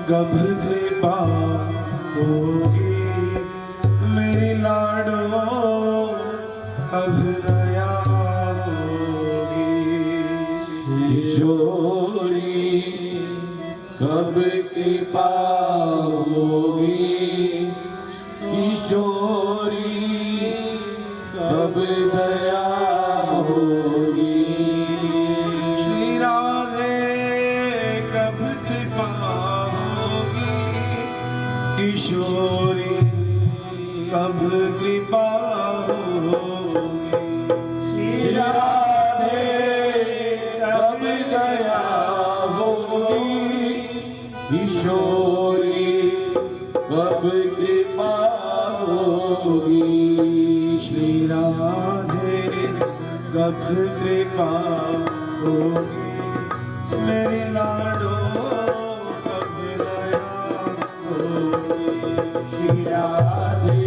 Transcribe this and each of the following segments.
कब कृपा होगी मेरी लाडो, कब दया होगी किशोरी, कब कृपा होगी किशोरी, कब दया होगी। श्री राधे कब कृपा होगी किशोरी, कब कृपा होगी। श्री राधे कब दया होगी किशोरी, कब कृपा होगी। श्री राधे कब कृपा होगी मेरी लाडो, कब दया होगी। श्री राधे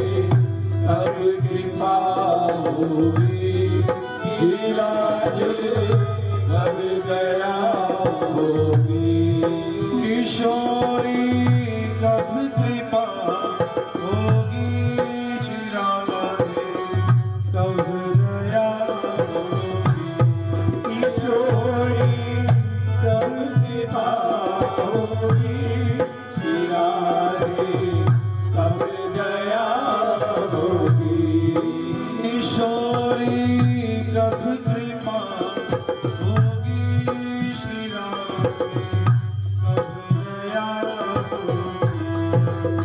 कब कृपा होगी, श्री राधे कब दया होगी। किशोरी कब कृपा होगी, श्री राधे कब दया होगी। किशोरी कब कृपा होगी, श्री राधे कब दया होगी। किशोरी कब कृपा होगी, श्री राधे कब दया होगी।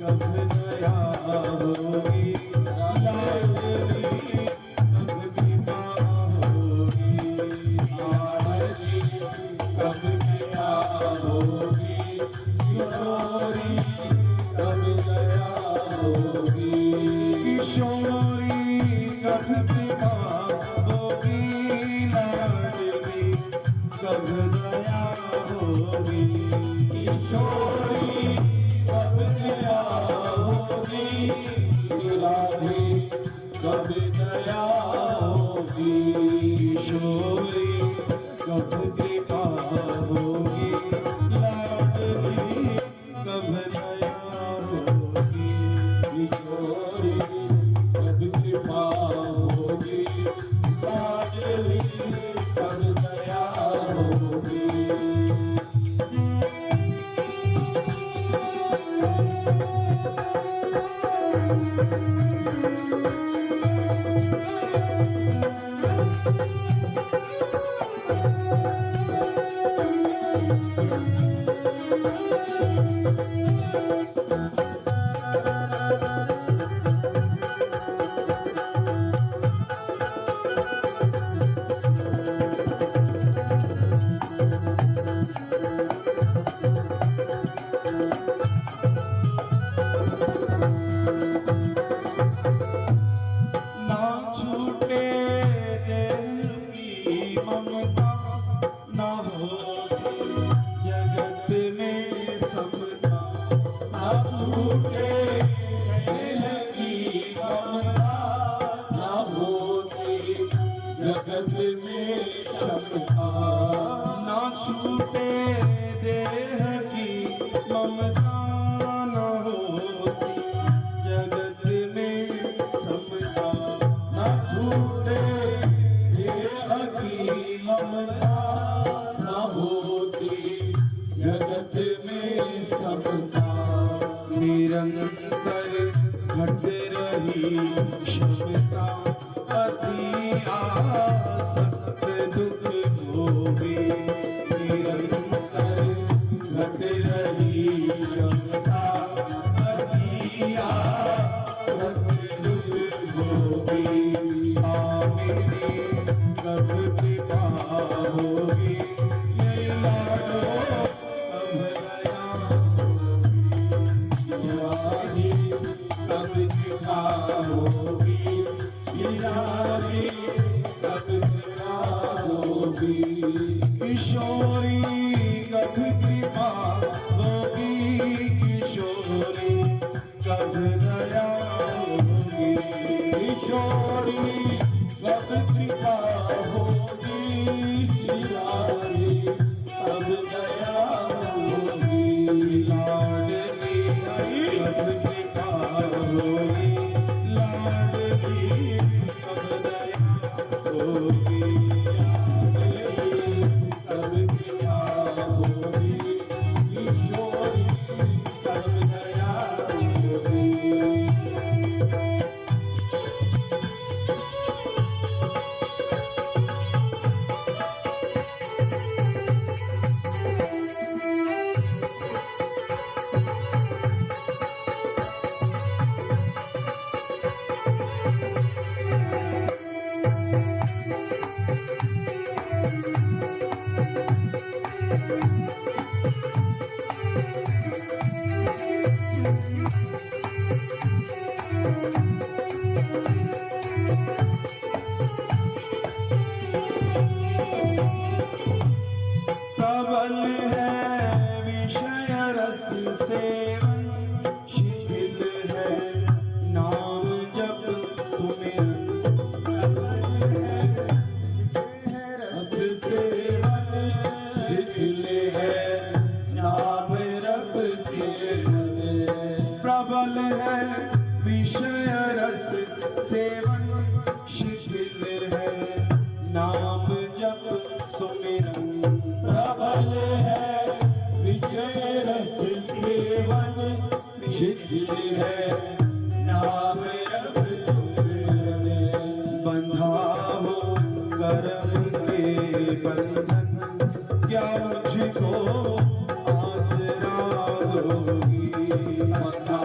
कब दया होगी, लाडली कब कृपा होगी, लाडली कब दया होगी, किशोरी कब दया होगी, किशोरी कब कृपा होगी, लाडली कब दया होगी, किशोरी कब दया होगी, राधे कब दया होगी, किशोरी कब कृपा होगी, लाडली कब दया होगी, किशोरी कब कृपा होगी, लाडली कब दया होगी। ना छूटे दिल की ममता, ना होगी जगत में समता, ना छूटे दिल की ममता, ना होगी जगत में समता, ना छूटे देह की ममता, ना होगी जगत में समता, ना छूटे देह की ममता, ना होती जगत में समता, निरंतर घट रही क्षमता, अति आसक्त दुख भोगे, निरंतर घट रही क्षमता, अति आसक्त दुख भोगे, आमिनी कब कृपा होगी, ये लाडो कब दया होगी, रानी कब कृपा होगी, रानी कब दया होगी, किशोरी कब कृपा होगी, किशोरी कब दया होगी, किशोरी कब कृपा होगी, रानी कब दया होगी, लाडली कब कृपा होगी, लाडली कब दया होगी, लाडली कब कृपा होगी, किशोरी कब दया होगी। प्रबल है विषय रस सेवन, शिथिल है नाम जप सुमिरन, प्रबल है रस सेवन, शिथिल है नाम रस सिमरन, प्रबल है विषय रस सेवन, शिथिल है नाम जप सुमिरन, प्रबल है विषय रस सेवन, शिथिल है नाम रस सुमिरन, बंधा हो कर्म के बंधन, क्या मुझको आसरा होगी, बंधा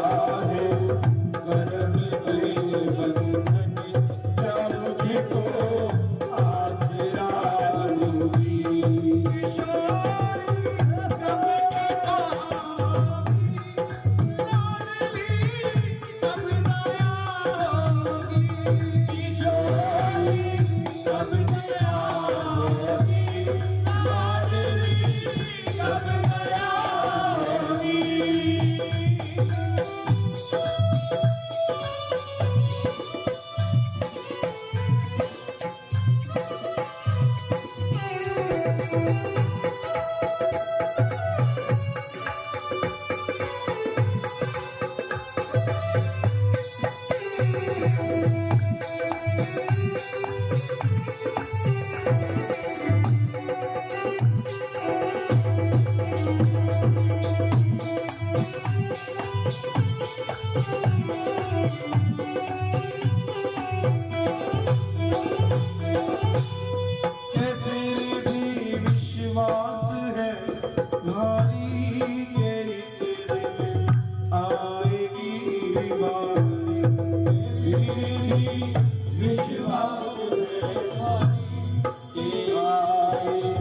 के फिर भी विश्वास है भारी के एक दिन आएगी बारी। फिर भी विश्वास है भारी के आएगी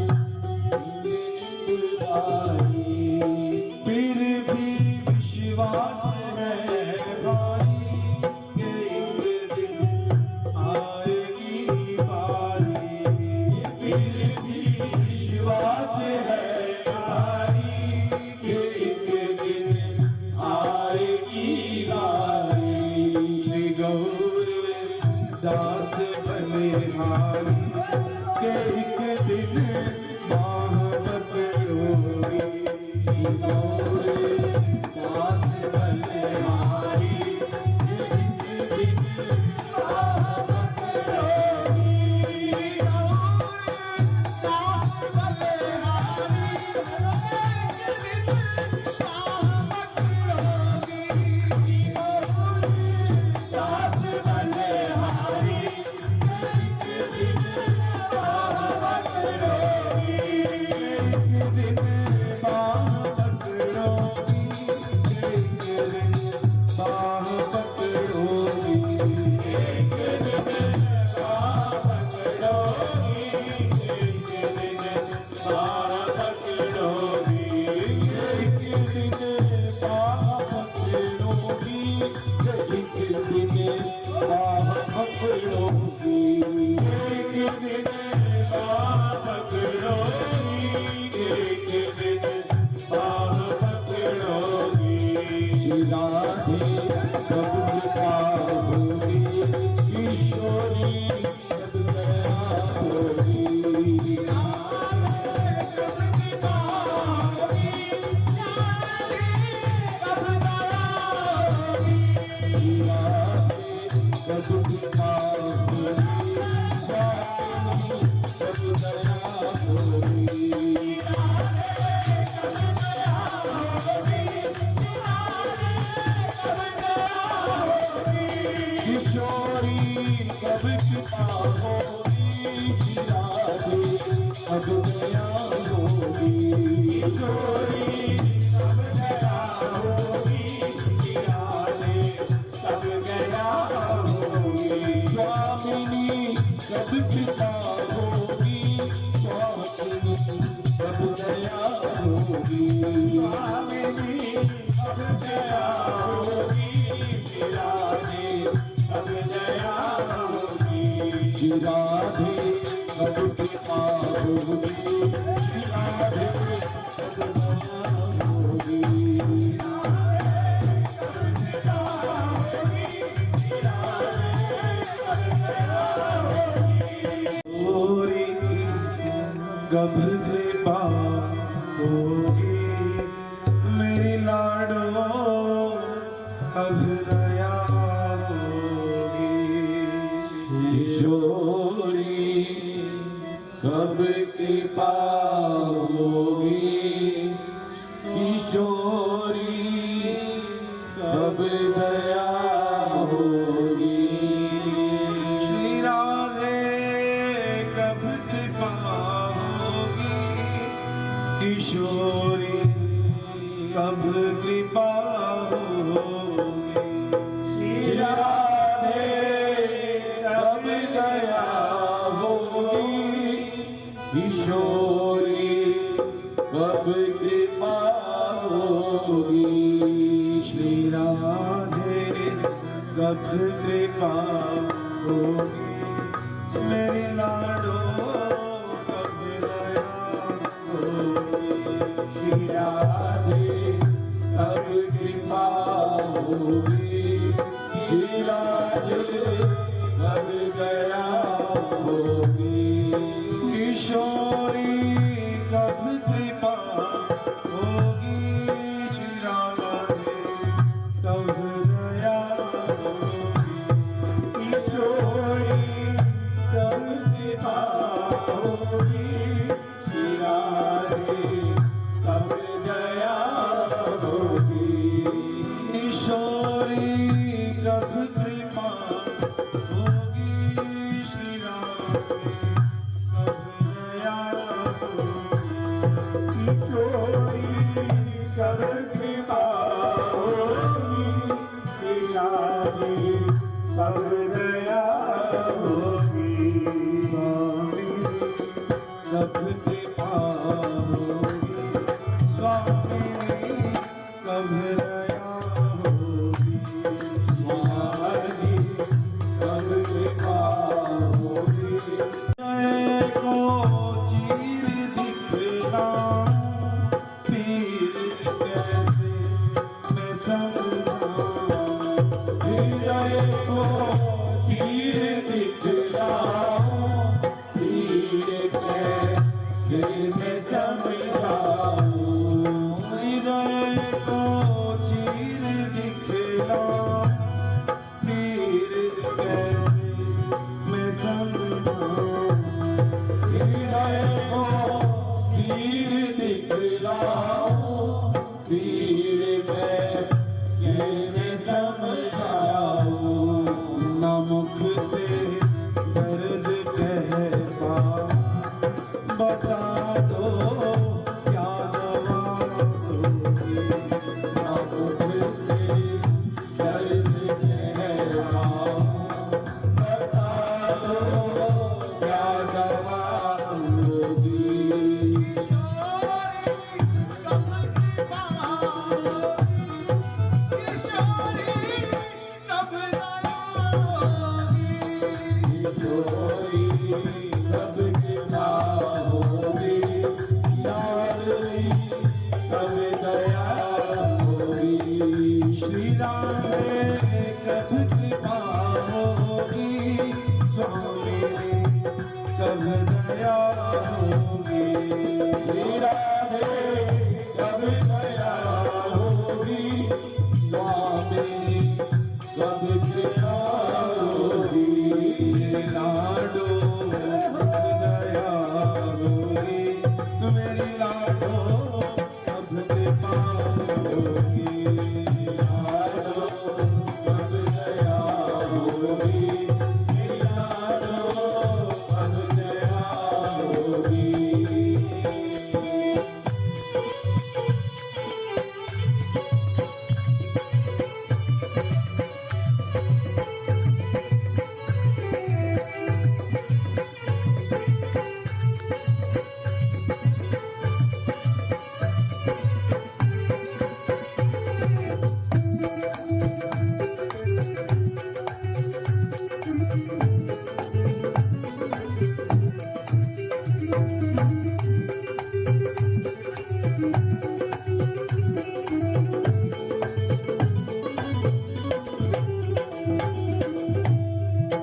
बारी। फिर भी विश्वास है भारी के एक दिन आएगी बारी। फिर भी विश्वास है भारी के एक दिन आएगी बारी। श्री गौर दास बलिहारी के एक दिन बाह पकड़ोगी। गौर दास बलिहारी एक दिन बाह पकड़ोगी। दास बलिहारी एक दिन बाह पकड़ोगी। एक दिन बाह पकड़ोगी। एक दिन बाह पकड़ोगी। एक दिन बाह पकड़ोगी। एक दिन बाह पकड़ोगी। एक दिन बाह पकड़ोगी। एक दिन बाह पकड़ोगी। एक दिन बाह पकड़ोगी। एक दिन बाह पकड़ोगी। राधे कब कृपा होगी। किशोरी कब दया होगी। कब कृपा होगी। स्वामी कब दया होगी। किशोरी कब कृपा होगी। राधे कब दया होगी। किशोरी कब दया होगी। राधे कब दया होगी। स्वामिनी कब कृपा होगी। स्वामिनी कब दया होगी। स्वामिनी कब दया होगी। राधे कब दया होगी। राधे कब कृपा होगी। राधे कब दया होगी। गोरी कब कृपा होगी। मेरी लाडो कब दया होगी। किशोरी कब कृपा होगी। किशोरी कब दया होगी। श्री राधे कब कृपा होगी। किशोरी कब कृपा होगी। श्री राधे कब दया होगी। किशोरी कब कृपा होगी। श्री राधे कब कृपा होगी। मेरी लाडो कब दया होगी। श्री राधे कब कृपा होगी। श्री राधे कब दया होगी। किशोरी कब कृपा होगी। श्री राधे कब दया होगी। किशोरी कब कृपा होगी। श्री राधे कब दया होगी। किशोरी राधे कब दया होगी स्वामी कब कृपा होगी स्वामी कब दया होगी स्वामी कब कृपा होगी हृदय को चीर दिखला पीर कैसे मैं समझाऊं हृदय को चीर दिखलाऊं तीर कैसे मैं समझाऊं हृदय को चीर दिखला पीर कैसे मैं समझाऊं हृदय को चीर दिखलाऊं तीर कैसे समझाऊं न मुख से दर्द कह पाऊं बता दो क्या दवा दोगे श्री राधे कब कृपा होगी स्वामी कब दया होगी श्री राधे कब दया होगी स्वामी कब दया होगी लाडो कब दया होगी मेरी लाडो कब कृपा होगी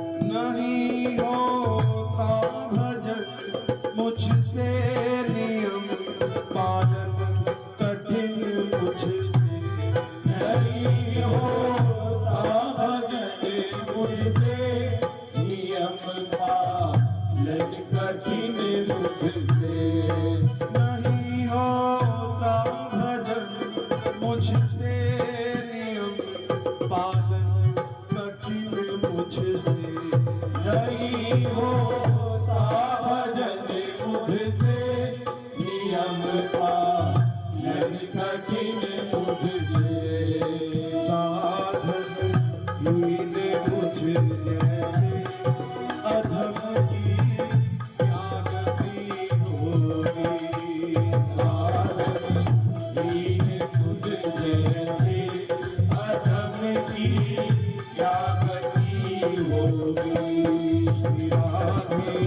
नहीं होता भजन मुझसे नियम पालन कठिन मुझसे नहीं होता भजन मुझसे नियम पालन कठिन मुझसे नहीं होता भजन मुझसे नियम पालन कठिन मुझसे नहीं होता भजन मुझसे नियम पालन कठिन मुझसे साधन हीन मुझ जैसे अधम की क्या गति होगी साधन हीन मुझ जैसे अधम की क्या गति होगी राधे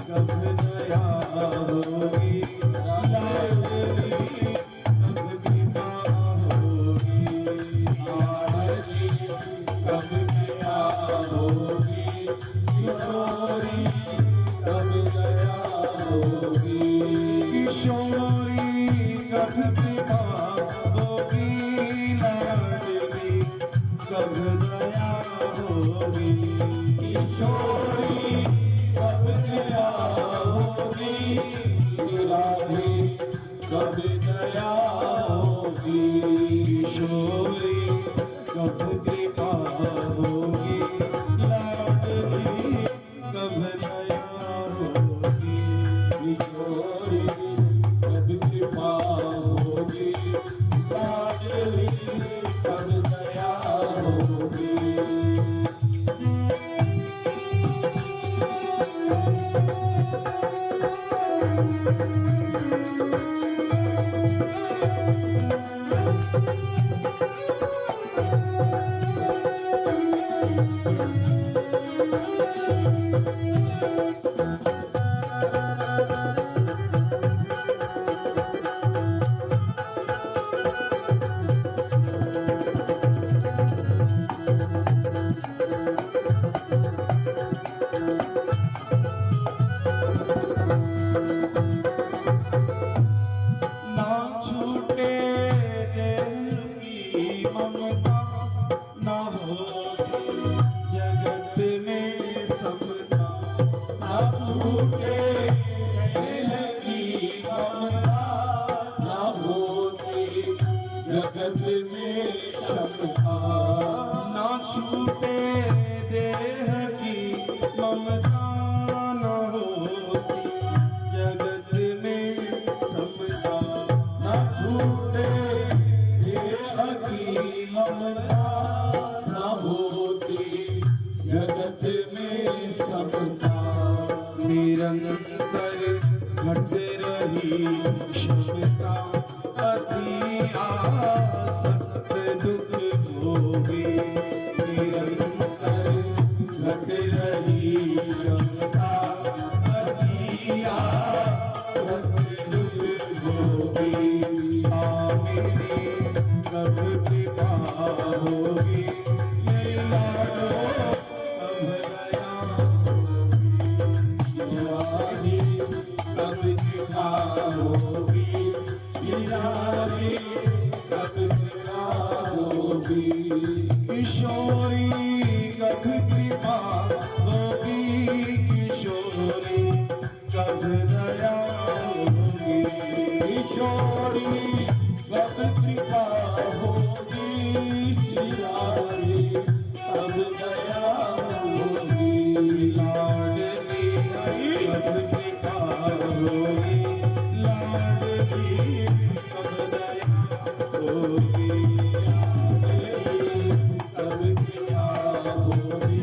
कब दया होगी लाडली कब कृपा होगी आरती कब दया होगी किशोरी कब दया होगी किशोरी कब कृपा होगी लाडली कब दया होगी किशोरी कब दया होगी राधे कब दया होगी किशोरी कब कृपा होगी लाडली कब दया होगी किशोरी कब कृपा होगी लाडली कब दया होगी ना छूटे दिल की ममता, ना होगी जगत में समता। ना छूटे दिल की ममता, ना होती जगत में क्षमता। ना छूटे देह की ममता, ना होती जगत में समता। ना छूटे देह की ममता, ना होती जगत में समता। निरंतर घट रही क्षमता, अति आसक्त दुख भोगे। निरंतर घट रही क्षमता, अति आसक्त दुख भोगे। आमिनी कब कृपा होगी, मेरी लाडो कब दया शिवाजी कब कृपा होगी, शिवाजी कब कृपा होगी। किशोरी कब कृपा होगी, किशोरी कब दया होगी। किशोरी कब कृपा होगी, शिवाजी कब दया होगी। लाडली कब कृपा होगी, लाडली कब दया होगी। कब कृपा होगी,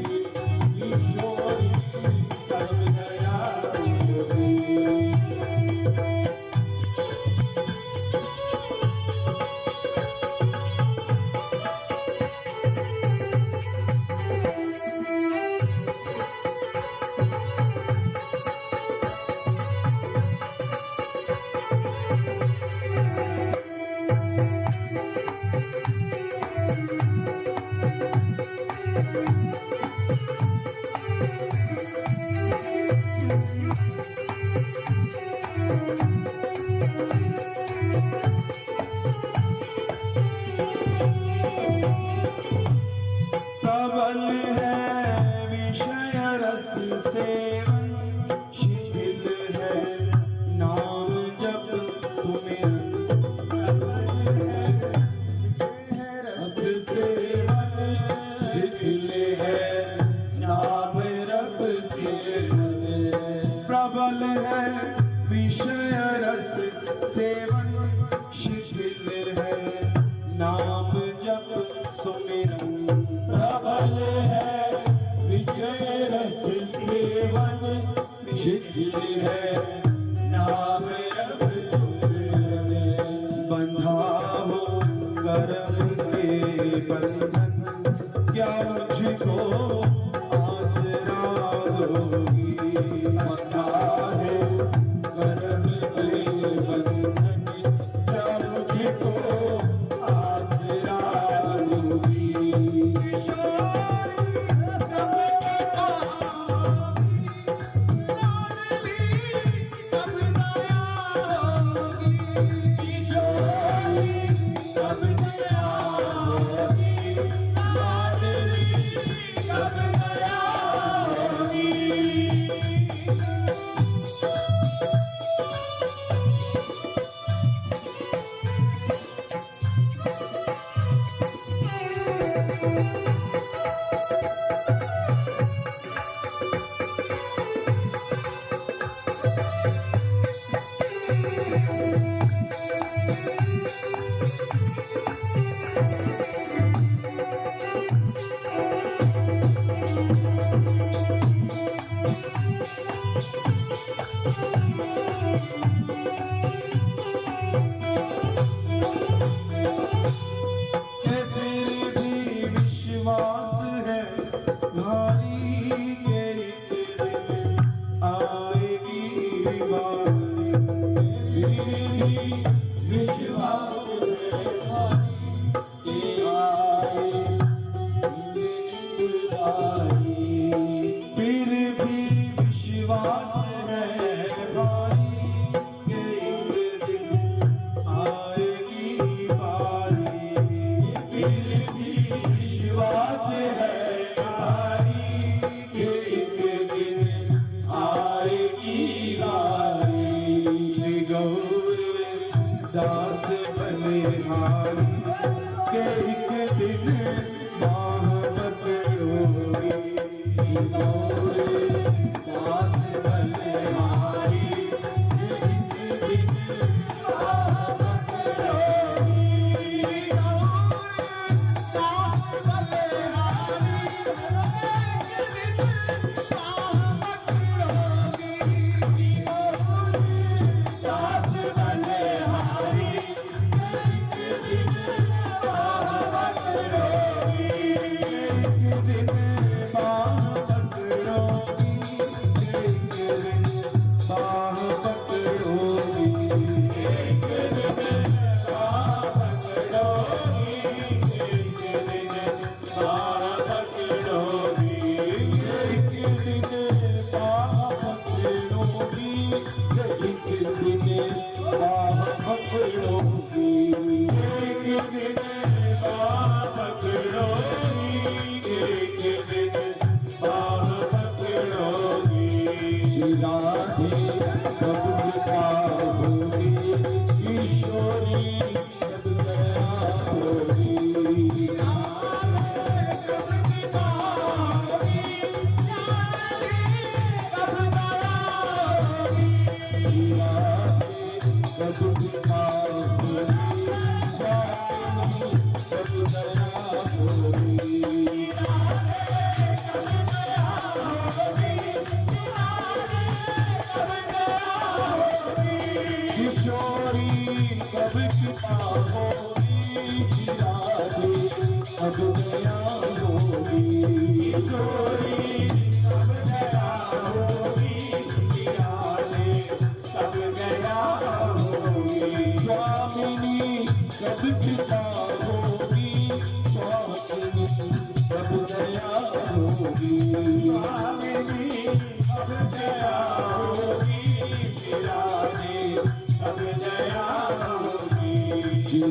किशोरी कब दया होगी। प्रबल है विषय रस सेवन, शिथिल है नाम जप सुमिरन। रस सेवन शिथिल है, नाम रस सेवन। प्रबल है विषय रस सेवन, शिथिल है नाम जप सुमिरन। प्रबल है विषय रस सेवन, शिथिल है नाम रस सेवन। बंधा हो कर्म के बंधन, क्या मुझको आसरा होगी। बंधा है कर्म के बंधन, क्या मुझको आसरा होगी। कब दया होगी, लाडली कब विश्वास है भारी के एक दिन आएगी बारी। फिर भी विश्वास है भारी के आएगी बारी। फिर भी विश्वास है भारी के एक दिन आएगी बारी। फिर भी विश्वास है भारी के एक दिन आएगी बारी। श्री गौर दास बलिहारी के एक दिन बाह पकड़ोगी। श्री गौर दास बलिहारी एक दिन बाह पकड़ोगी। दास बलिहारी एक दिन बाह पकड़ोगी। एक दिन बाह पकड़ोगी। एक दिन बाह पकड़ोगी। एक दिन बाह पकड़ोगी। एक दिन बाह पकड़ोगी। एक दिन बाह पकड़ोगी। एक दिन बाह पकड़ोगी। एक दिन बाह पकड़ोगी। एक दिन बाह पकड़ोगी। श्री राधे कब कृपा होगी। किशोरी जब दया होगी। कब कृपा होगी। स्वामी कब दया होगी। किशोरी कब कृपा होगी। श्री राधे कब दया होगी। किशोरी कब दया होगी। राधे कब दया होगी। स्वामिनी कब कृपा होगी। स्वामिनी कब दया होगी। स्वामिनी कब दया होगी। राधे कब दया होगी। श्री